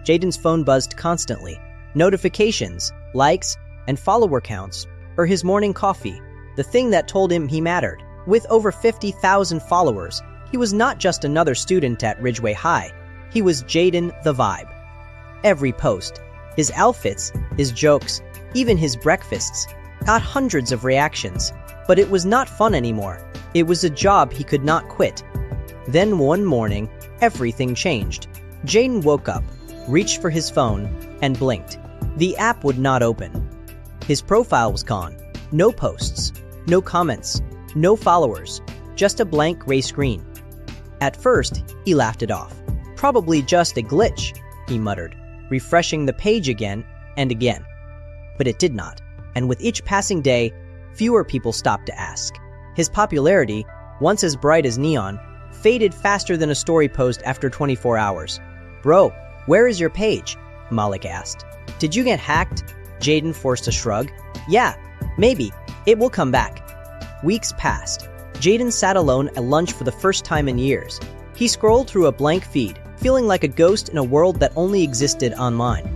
Jayden's phone buzzed constantly. Notifications, likes, and follower counts, or his morning coffee, the thing that told him he mattered. With over 50,000 followers, he was not just another student at Ridgeway High. He was Jayden the Vibe. Every post, his outfits, his jokes, even his breakfasts, got hundreds of reactions. But it was not fun anymore. It was a job he could not quit. Then one morning, everything changed. Jayden woke up, reached for his phone, and blinked. The app would not open. His profile was gone. No posts, no comments, no followers, just a blank gray screen. At first, he laughed it off. Probably just a glitch, he muttered, refreshing the page again and again. But it did not, and with each passing day, fewer people stopped to ask. His popularity, once as bright as neon, faded faster than a story post after 24 hours. "Bro, where is your page?" Malik asked. "Did you get hacked?" Jayden forced a shrug. "Yeah, maybe. It will come back." Weeks passed. Jayden sat alone at lunch for the first time in years. He scrolled through a blank feed, feeling like a ghost in a world that only existed online.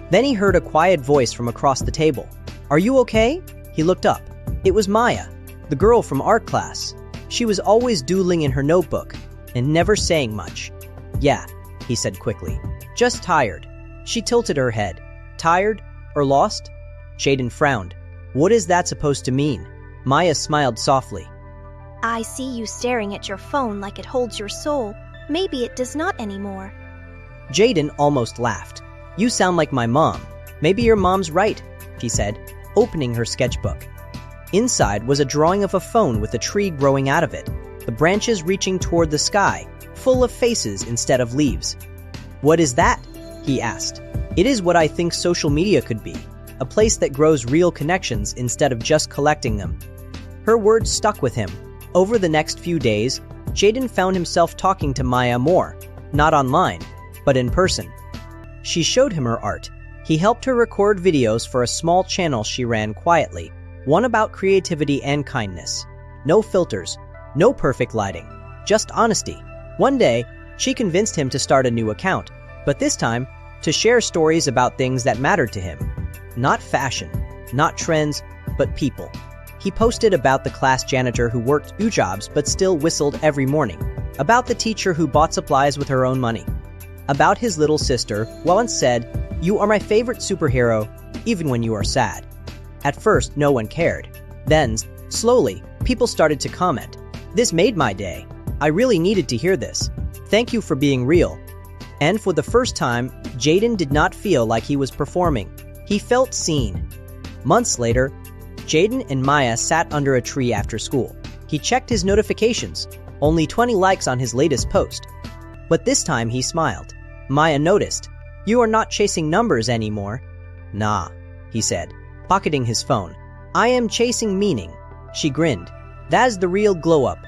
Then he heard a quiet voice from across the table. "Are you okay?" He looked up. It was Maya, the girl from art class. She was always doodling in her notebook and never saying much. "Yeah," he said quickly. "Just tired." She tilted her head. "Tired? Or lost?" Jayden frowned. "What is that supposed to mean?" Maya smiled softly. "I see you staring at your phone like it holds your soul. Maybe it does not anymore." Jayden almost laughed. "You sound like my mom. Maybe your mom's right," she said, opening her sketchbook. Inside was a drawing of a phone with a tree growing out of it, the branches reaching toward the sky, full of faces instead of leaves. "What is that?" he asked. "It is what I think social media could be, a place that grows real connections instead of just collecting them." Her words stuck with him. Over the next few days, Jayden found himself talking to Maya more, not online, but in person. She showed him her art. He helped her record videos for a small channel she ran quietly, one about creativity and kindness. No filters, no perfect lighting, just honesty. One day, she convinced him to start a new account, but this time, to share stories about things that mattered to him. Not fashion, not trends, but people. He posted about the class janitor who worked 2 jobs but still whistled every morning, about the teacher who bought supplies with her own money, about his little sister who once said, "You are my favorite superhero, even when you are sad." At first, no one cared. Then, slowly, people started to comment. "This made my day. I really needed to hear this. Thank you for being real." And for the first time, Jayden did not feel like he was performing. He felt seen. Months later, Jayden and Maya sat under a tree after school. He checked his notifications, only 20 likes on his latest post. But this time he smiled. Maya noticed. "You are not chasing numbers anymore." "Nah," he said, pocketing his phone. "I am chasing meaning." She grinned. "That's the real glow-up."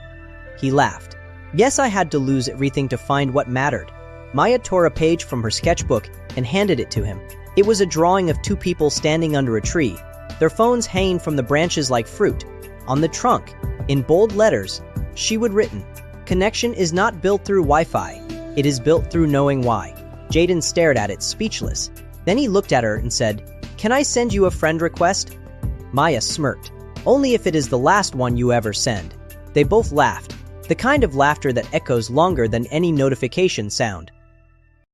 He laughed. "Guess I had to lose everything to find what mattered." Maya tore a page from her sketchbook and handed it to him. It was a drawing of 2 people standing under a tree, their phones hanging from the branches like fruit. On the trunk, in bold letters, she would written, "Connection is not built through Wi-Fi. It is built through knowing why." Jayden stared at it, speechless. Then he looked at her and said, "Can I send you a friend request?" Maya smirked. "Only if it is the last one you ever send." They both laughed, the kind of laughter that echoes longer than any notification sound.